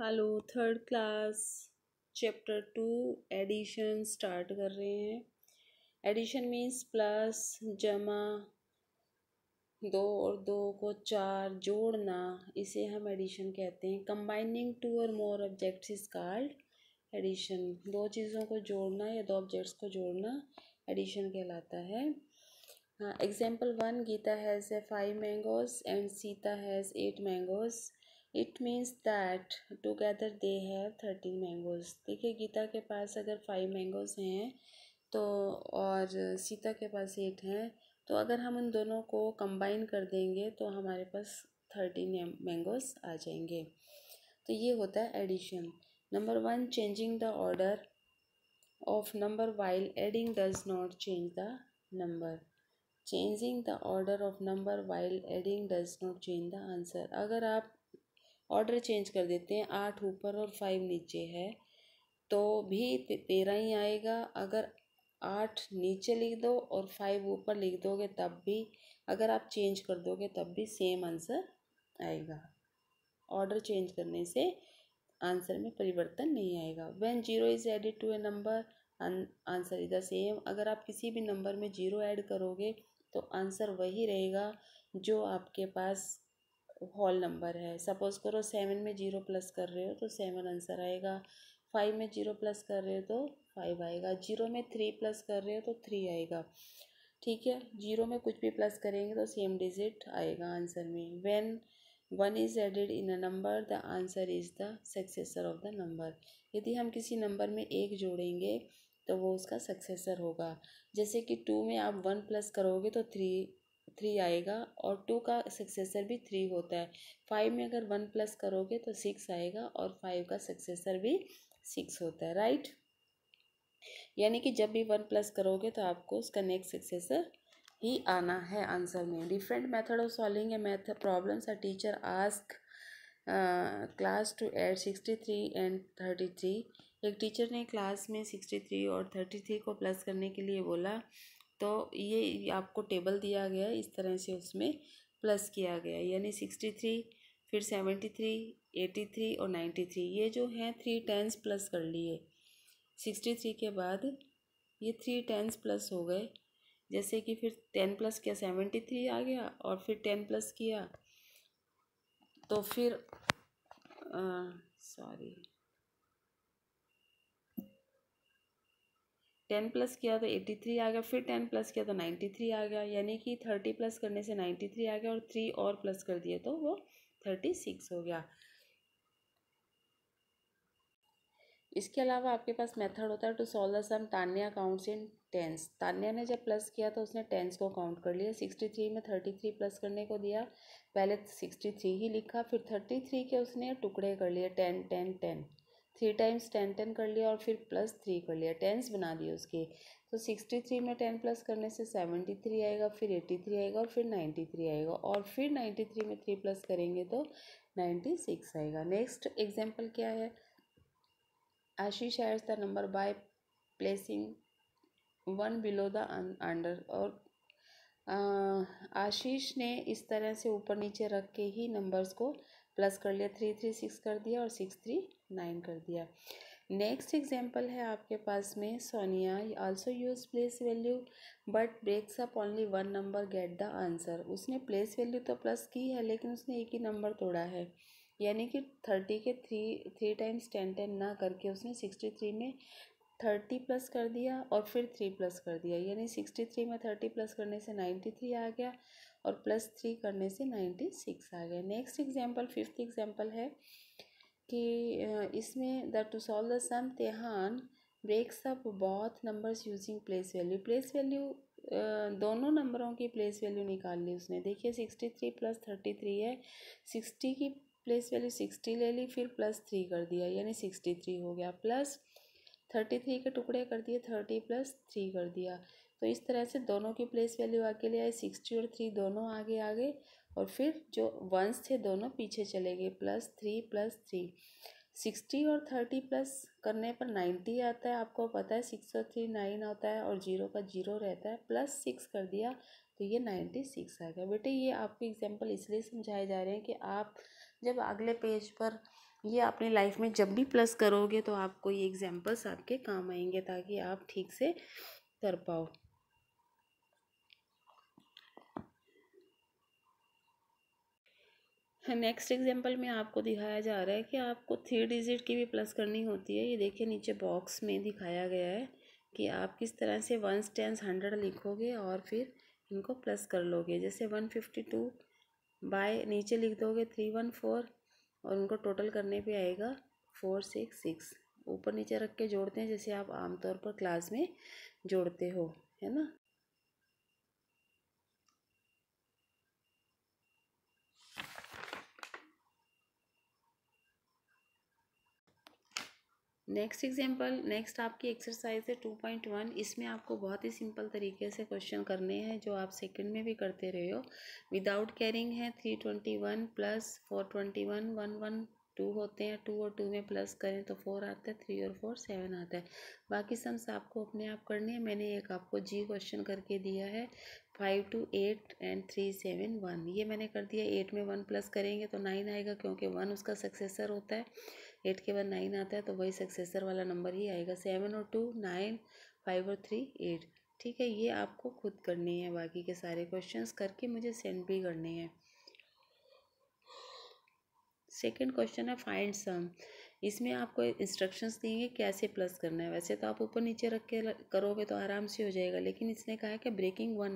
Hello third class chapter 2 addition start कर रहे हैं। एडिशन मीन्स प्लस, जमा, दो और दो को चार जोड़ना, इसे हम एडिशन कहते हैं। कंबाइनिंग टू और more objects is called addition. दो चीज़ों को जोड़ना या दो ऑब्जेक्ट्स को जोड़ना एडिशन कहलाता है। Example 1, Gita has 5 mangoes and Sita has 8 mangoes. It means that together they have 13 mangoes. देखिए, गीता के पास अगर 5 मैंगोज हैं तो और सीता के पास 8 हैं, तो अगर हम उन दोनों को कंबाइन कर देंगे तो हमारे पास 13 मैंगोज आ जाएंगे। तो ये होता है addition. Number 1, changing the order of number while adding does not change the number. Changing the order of number while adding does not change the answer. अगर आप ऑर्डर चेंज कर देते हैं, 8 ऊपर और 5 नीचे है तो भी 13 ही आएगा। अगर 8 नीचे लिख दो और 5 ऊपर लिख दोगे तब भी, अगर आप चेंज कर दोगे तब भी सेम आंसर आएगा। ऑर्डर चेंज करने से आंसर में परिवर्तन नहीं आएगा। When 0 is added to a number answer is the same. अगर आप किसी भी नंबर में 0 ऐड करोगे तो आंसर वही रहेगा जो आपके पास होल नंबर है। सपोज करो 7 में 0 प्लस कर रहे हो तो 7 आंसर आएगा। 5 में 0 प्लस कर रहे हो तो 5 आएगा। 0 में 3 प्लस कर रहे हो तो 3 आएगा। ठीक है, 0 में कुछ भी प्लस करेंगे तो सेम डिजिट आएगा आंसर में। When 1 is added in a number the answer is the successor of the number. यदि हम किसी नंबर में 1 जोड़ेंगे तो वो उसका सक्सेसर होगा। जैसे कि 2 में आप 1 प्लस करोगे तो 3 आएगा और 2 का सक्सेसर भी 3 होता है। 5 में अगर 1 प्लस करोगे तो 6 आएगा और 5 का सक्सेसर भी 6 होता है, राइट। यानी कि जब भी 1 प्लस करोगे तो आपको उसका नेक्स्ट सक्सेसर ही आना है आंसर में। Different method of solving a math problems a teacher ask class to add 63 and 33। एक टीचर ने क्लास में 63 और 33 को प्लस करने के लिए बोला, तो ये आपको टेबल दिया गया है, इस तरह से उसमें प्लस किया गया है। यानी 63, फिर 73, 83 और 93, ये जो हैं 3 10s प्लस कर लिए। 63 के बाद ये 3 10s प्लस हो गए। जैसे कि फिर 10 प्लस किया 73 आ गया और फिर 10 प्लस किया तो फिर 10 प्लस किया तो 83 आ गया, फिर 10 प्लस किया तो 93 आ गया। यानी कि 30 प्लस करने से 93 आ गया और 3 और प्लस कर दिए तो वो 36 हो गया। इसके अलावा आपके पास मेथड होता है to solve the sum. Tanya counts in tens. Tanya ने जब प्लस किया तो उसने टेंस को काउंट कर लिया। 63 में 33 प्लस करने को दिया, पहले 63 ही लिखा, फिर 33 के उसने टुकड़े कर लिए, 10 10 10, 3 टाइम्स 10 10 कर लिया और फिर प्लस 3 कर लिया, टेंस बना दिए उसके। तो 63 में 10 प्लस करने से 73 आएगा, फिर 83 आएगा और फिर 93 आएगा, और फिर 93 में 3 प्लस करेंगे तो 96 आएगा। नेक्स्ट एग्जाम्पल क्या है? Ashish adds the number by placing 1 below the under. और आशीष ने इस तरह से ऊपर नीचे रख के ही नंबर्स को प्लस कर लिया। 3 3 6 कर दिया और 6 3 9 कर दिया। नेक्स्ट एग्जाम्पल है आपके पास में, Sonia also use place value but breaks up only 1 number get the answer. उसने प्लेस वैल्यू तो प्लस की है लेकिन उसने एक ही नंबर तोड़ा है। यानी कि 30 के 3 टाइम्स 10 10 ना करके उसने 63 में 30 प्लस कर दिया और फिर 3 प्लस कर दिया। यानी 63 में 30 प्लस करने से 93 आ गया और प्लस 3 करने से 96 आ गया। नेक्स्ट एग्जाम्पल, फिफ्थ एग्जाम्पल है कि इसमें the to solve the sum Tehan breaks up both numbers using place value. Place value दोनों नंबरों की प्लेस वैल्यू निकाल ली उसने। देखिए 63 प्लस 33 है, 60 की प्लेस वैल्यू 60 ले ली, फिर प्लस 3 कर दिया यानी 63 हो गया, प्लस 33 के टुकड़े कर दिए, 30 प्लस 3 कर दिया। तो इस तरह से दोनों की प्लेस वैल्यू अकेले आई, 60 और 3 दोनों आगे आ गए और फिर जो वंस थे दोनों पीछे चले गए, प्लस 3 प्लस 3। 60 और 30 प्लस करने पर 90 आता है, आपको पता है 6 और 3 9 होता है और 0 का 0 रहता है, प्लस 6 कर दिया तो ये 96 आ गया। बेटे ये आपके एग्जाम्पल इसलिए समझाए जा रहे हैं कि आप जब अगले पेज पर ये अपनी लाइफ में जब भी प्लस करोगे तो आपको ये एग्जाम्पल्स आपके काम आएंगे ताकि आप ठीक से कर पाओ। नेक्स्ट एग्जाम्पल में आपको दिखाया जा रहा है कि आपको 3 डिजिट की भी प्लस करनी होती है। ये देखिए नीचे बॉक्स में दिखाया गया है कि आप किस तरह से 1s 10s 100 लिखोगे और फिर इनको प्लस कर लोगे। जैसे 152 बाय नीचे लिख दोगे 314 और उनको टोटल करने पे आएगा 466। ऊपर नीचे रख के जोड़ते हैं जैसे आप आमतौर पर क्लास में जोड़ते हो, है ना। नेक्स्ट आपकी एक्सरसाइज है 2.1। इसमें आपको बहुत ही सिंपल तरीके से क्वेश्चन करने हैं जो आप सेकंड में भी करते रहे हो। विदाउट कैरिंग है 321 प्लस 421 112 होते हैं। 2 और 2 में प्लस करें तो 4 आता है, 3 और 4 7 आता है। बाकी सम्स आपको अपने आप करने हैं। मैंने एक आपको जी क्वेश्चन करके दिया है 5 to 8 and 3 7 1। ये मैंने कर दिया। 8 में 1 प्लस करेंगे तो 9 आएगा क्योंकि 1 उसका सक्सेसर होता है। 8 के बाद 9 आता है तो वही सक्सेसर वाला नंबर ही आएगा। 7 और 2 9, 5 और 3 8। ठीक है, ये आपको खुद करनी है। बाकी के सारे क्वेश्चंस करके मुझे सेंड भी करने हैं। सेकंड क्वेश्चन है फाइंड सम। इसमें आपको इंस्ट्रक्शंस देंगे कैसे प्लस करना है। वैसे तो आप ऊपर नीचे रख के करोगे तो आराम से हो जाएगा, लेकिन इसने कहा है कि ब्रेकिंग वन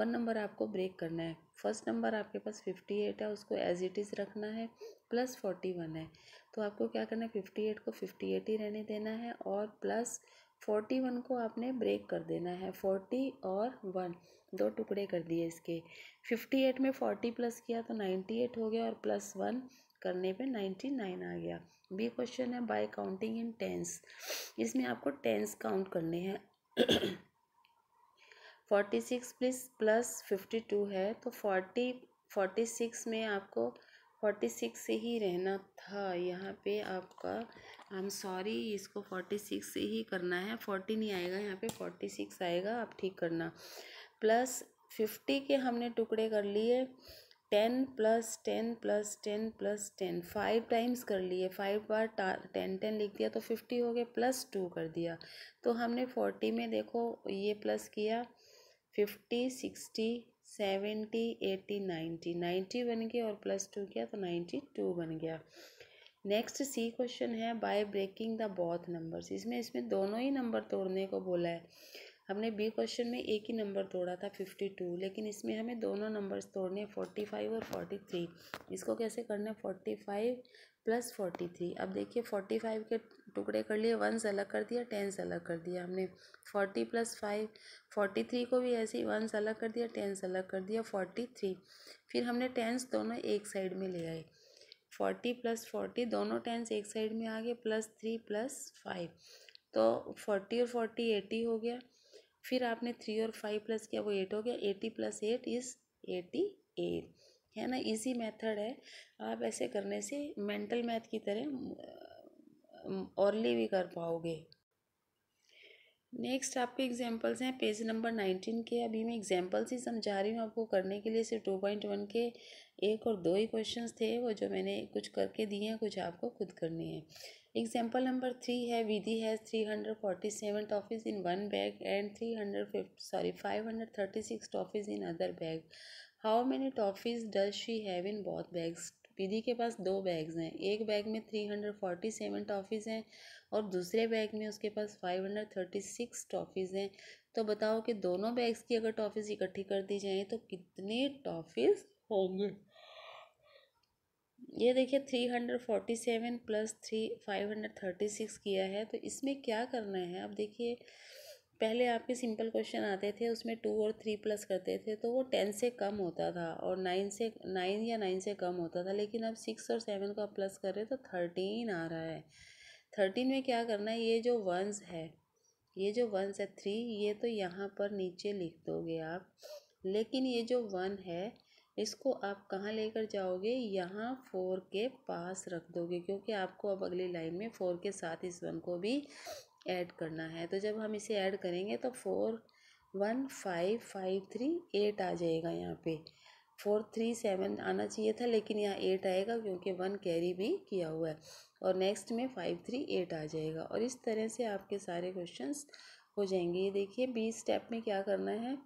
नंबर आपको ब्रेक करना है। फर्स्ट नंबर आपके पास 58 है, उसको एज इट इज़ रखना है, प्लस 41 है। तो आपको क्या करना है, 58 को 58 ही रहने देना है और प्लस 41 को आपने ब्रेक कर देना है। 40 और 1 दो टुकड़े कर दिए इसके। 58 में 40 प्लस किया तो 98 हो गया और प्लस 1 करने पे 99 आ गया। बी क्वेश्चन है बाय काउंटिंग इन टेंस। इसमें आपको टेंस काउंट करने हैं। 46 प्लस 52 है तो 46 में आपको 46 से ही रहना था। यहाँ पे आपका आई एम सॉरी, इसको 46 से ही करना है। 40 नहीं आएगा यहाँ पे, 46 आएगा, आप ठीक करना। प्लस 50 के हमने टुकड़े कर लिए। 10 प्लस 10 प्लस 10 प्लस 10 5 टाइम्स कर लिए। 5 बार 10 लिख दिया तो 50 हो गया, प्लस 2 कर दिया। तो हमने 40 में देखो ये प्लस किया, 50 60 70 80 90 बन गया और प्लस 2 किया तो 92 बन गया। नेक्स्ट सी क्वेश्चन है by breaking the both numbers. इसमें दोनों ही नंबर तोड़ने को बोला है। हमने बी क्वेश्चन में एक ही नंबर तोड़ा था 52, लेकिन इसमें हमें दोनों नंबर्स तोड़ने हैं 45 और 43। इसको कैसे करना है, 45 प्लस 43। अब देखिए 45 के टुकड़े कर लिए, 1s अलग कर दिया, 10s अलग कर दिया हमने। 40 प्लस 5, 43 को भी ऐसे ही 1s अलग कर दिया, 10s अलग कर दिया, 43। फिर हमने 10s दोनों एक साइड में ले आए। 40 प्लस 40 दोनों 10s एक साइड में आ गए, प्लस 3 प्लस 5 तो 40 और 40 80 हो गया। फिर आपने 3 और 5 प्लस किया, वो 8 हो गया। 80 प्लस 8 इज़ 88, है ना। इजी मेथड है। आप ऐसे करने से मेंटल मैथ की तरह औरली भी कर पाओगे। नेक्स्ट आपके एग्जांपल्स हैं पेज नंबर 19 के। अभी मैं एग्जांपल्स ही समझा रही हूँ आपको करने के लिए। सिर्फ 2.1 के 1 और 2 ही क्वेश्चंस थे वो जो मैंने कुछ करके दिए हैं, कुछ आपको खुद करने हैं। एग्जांपल नंबर 3 है Vidhi has 347 toffees in one bag and 536 toffees in other bag. How many toffees does she have in both bags. Vidhi के पास 2 बैग्स हैं, एक बैग में 347 टॉफीज़ हैं और दूसरे बैग में उसके पास 536 टॉफीज़ हैं। तो बताओ कि दोनों बैग्स की अगर टॉफीज़ इकट्ठी कर दी जाए तो कितने टॉफीज़ होंगे। ये देखिए 347 प्लस 536 किया है। तो इसमें क्या करना है, अब देखिए पहले आपके सिंपल क्वेश्चन आते थे उसमें 2 और 3 प्लस करते थे तो वो 10 से कम होता था और 9 से कम होता था। लेकिन अब 6 और 7 को आप प्लस कर रहे हो तो 13 आ रहा है। 13 में क्या करना है, ये जो वंस है, ये जो वंस है 3, ये तो यहाँ पर नीचे लिख दोगे आप। लेकिन ये जो 1 है इसको आप कहाँ लेकर जाओगे, यहाँ 4 के पास रख दोगे क्योंकि आपको अब अगली लाइन में 4 के साथ इस 1 को भी ऐड करना है। तो जब हम इसे ऐड करेंगे तो 4 1 5 5 3 8 आ जाएगा यहाँ पे। 4 3 7 आना चाहिए था, लेकिन यहाँ 8 आएगा क्योंकि 1 कैरी भी किया हुआ है। और नेक्स्ट में 5 3 8 आ जाएगा। और इस तरह से आपके सारे क्वेश्चंस हो जाएंगे। ये देखिए 20 स्टेप में क्या करना है,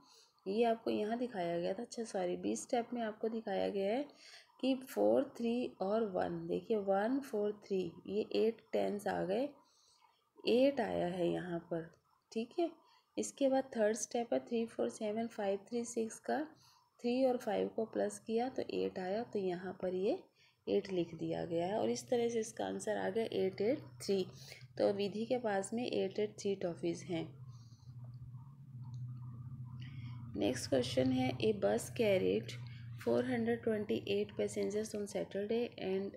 ये आपको यहाँ दिखाया गया था। अच्छा सॉरी, 20 स्टेप में आपको दिखाया गया है कि 4 3 और 1, देखिए 1 4 3, ये 8 टेंस आ गए, 8 आया है यहाँ पर, ठीक है। इसके बाद थर्ड स्टेप है 3 4 7 5 3 6 का 3 और 5 को प्लस किया तो 8 आया, तो यहाँ पर ये 8 लिख दिया गया है। और इस तरह से इसका आंसर आ गया 883। तो विधि के पास में 883 टॉफीज़ हैं। नेक्स्ट क्वेश्चन है, ए बस carried 428 passengers on Saturday and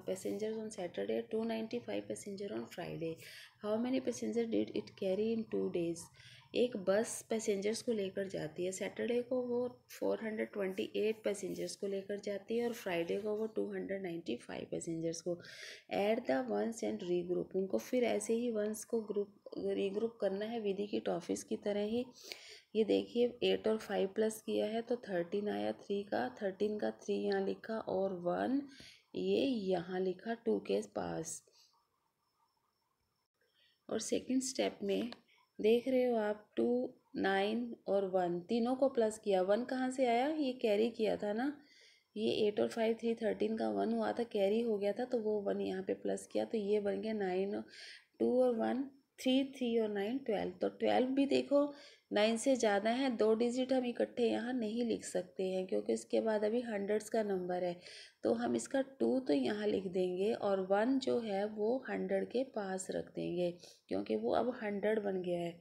passengers on Saturday, 295 passenger on Friday. How many passengers did it carry in 2 days? एक बस पैसेंजर्स को लेकर जाती है, सैटरडे को वो 428 पैसेंजर्स को लेकर जाती है और फ्राइडे को वो 295 पैसेंजर्स को। Add the ones and regroup, उनको फिर ऐसे ही वंस को रीग्रुप करना है विधि की टॉफिस की तरह ही। ये देखिए 8 और 5 प्लस किया है तो 13 आया, 3 का 13 का 3 यहाँ लिखा और 1 ये यहाँ लिखा 2 के पास। और सेकंड स्टेप में देख रहे हो आप 2 9 और 1 तीनों को प्लस किया। 1 कहाँ से आया, ये कैरी किया था ना, ये 8 और 5 3 13 का 1 हुआ था, कैरी हो गया था तो वो 1 यहाँ पे प्लस किया तो ये बन गया 9 2 और 1 3 3 और 9 12। तो 12 भी देखो 9 से ज़्यादा है, 2 डिजिट हम इकट्ठे यहाँ नहीं लिख सकते हैं क्योंकि इसके बाद अभी हंड्रेड्स का नंबर है। तो हम इसका 2 तो यहाँ लिख देंगे और 1 जो है वो 100 के पास रख देंगे क्योंकि वो अब 100 बन गया है।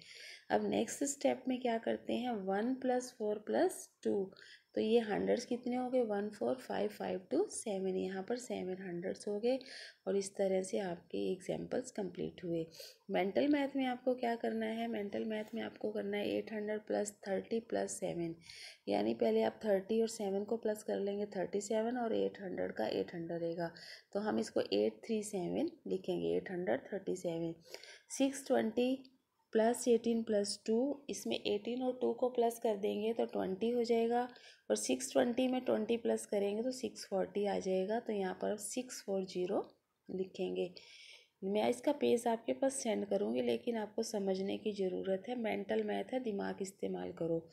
अब नेक्स्ट स्टेप में क्या करते हैं, 1 + 4 + 2, तो ये हंड्रेड्स कितने हो गए, 1 4 5 5 2 7, यहाँ पर 7 हंड्रेड्स हो गए। और इस तरह से आपके एग्जाम्पल्स कंप्लीट हुए। मेंटल मैथ में आपको क्या करना है, मेंटल मैथ में आपको करना है 800 + 30 + 7, यानी पहले आप 30 और 7 को प्लस कर लेंगे 37 और 800 का 800 रहेगा, तो हम इसको 837 लिखेंगे, 837। 620 + 18 + 2, इसमें 18 और 2 को प्लस कर देंगे तो 20 हो जाएगा और 620 में 20 प्लस करेंगे तो 640 आ जाएगा, तो यहाँ पर 640 लिखेंगे। मैं इसका पेज आपके पास सेंड करूँगी लेकिन आपको समझने की ज़रूरत है, मेंटल मैथ है, दिमाग इस्तेमाल करो।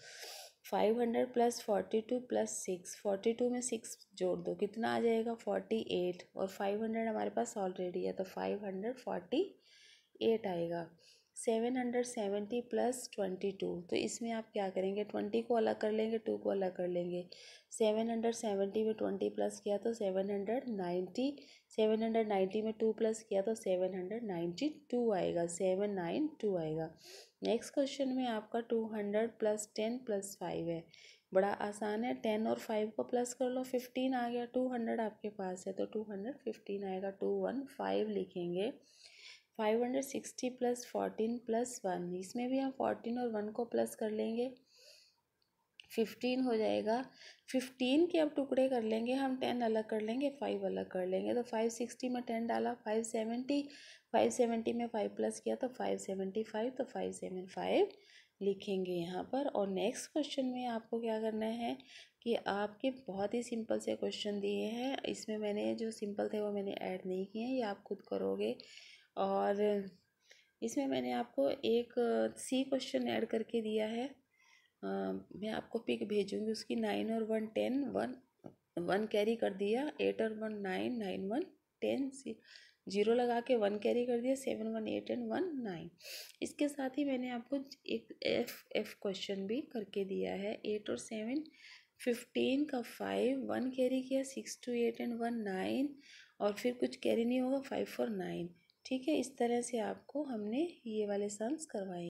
500 + 42 + 6, 42 में 6 जोड़ दो कितना आ जाएगा 48, और 500 हमारे पास ऑलरेडी है तो 548 आएगा। 770 + 22, तो इसमें आप क्या करेंगे, 20 को अलग कर लेंगे, 2 को अलग कर लेंगे। 770 में 20 प्लस किया तो 790, 790 में 2 प्लस किया तो 792 आएगा, 792 आएगा। नेक्स्ट क्वेश्चन में आपका 200 + 10 + 5 है, बड़ा आसान है। 10 और 5 को प्लस कर लो, 15 आ गया। 200 आपके पास है तो 215 आएगा, 215 लिखेंगे। 560 + 14 + 1, इसमें भी हम 14 और 1 को प्लस कर लेंगे, 15 हो जाएगा। 15 के अब टुकड़े कर लेंगे हम, 10 अलग कर लेंगे, 5 अलग कर लेंगे, तो 560 में 10 डाला 570, 570 में 5 प्लस किया तो 575, तो 575 लिखेंगे यहाँ पर। और नेक्स्ट क्वेश्चन में आपको क्या करना है कि आपके बहुत ही सिंपल से क्वेश्चन दिए हैं, इसमें मैंने जो सिंपल थे वो मैंने ऐड नहीं किए हैं, ये आप खुद करोगे। और इसमें मैंने आपको एक सी क्वेश्चन ऐड करके दिया है, मैं आपको पिक भेजूंगी उसकी। 9 और 1 10, 1 कैरी कर दिया, 8 और 1 9, 9 1 10, 0 लगा के 1 कैरी कर दिया, 7 1 8 एंड 1 9। इसके साथ ही मैंने आपको एक एफ क्वेश्चन भी करके दिया है, 8 और 7 15 का 5, 1 कैरी किया, 6 2 8 एंड 1 9, और फिर कुछ कैरी नहीं होगा, 5 4 9। ठीक है, इस तरह से आपको हमने ये वाले सम्स करवाए।